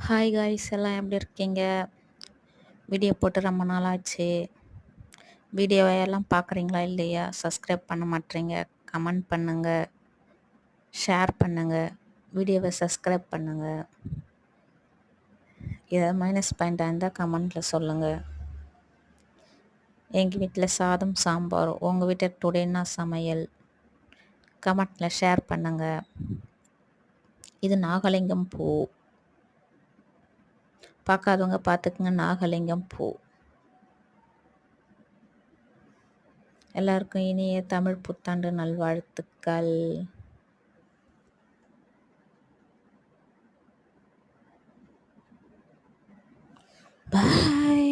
Hi guys, எல்லாம் எப்படி இருக்கீங்க? வீடியோ போட்டு ரொம்ப நாள் ஆச்சு. வீடியோவை எல்லாம் பார்க்குறீங்களா இல்லையா? சப்ஸ்கிரைப் பண்ண மாட்டீங்க. கமெண்ட் பண்ணுங்க, ஷேர் பண்ணுங்க, வீடியோவை சப்ஸ்கிரைப் பண்ணுங்க. ஏதாவது மைனஸ் பாயிண்டாக இருந்தால் கமெண்ட்டில் சொல்லுங்கள். எங்கள் வீட்டில் சாதம் சாம்பார். உங்கள் வீட்டில் டுடே என்ன சமையல்? கமெண்ட்டில் ஷேர் பண்ணுங்க. இது நாகலிங்கம் பூ. பார்க்காதவங்க பார்த்துக்குங்க. நாகலிங்கம் பூ. எல்லாருக்கும் இனிய தமிழ் புத்தாண்டு நல்வாழ்த்துக்கள். பாய்.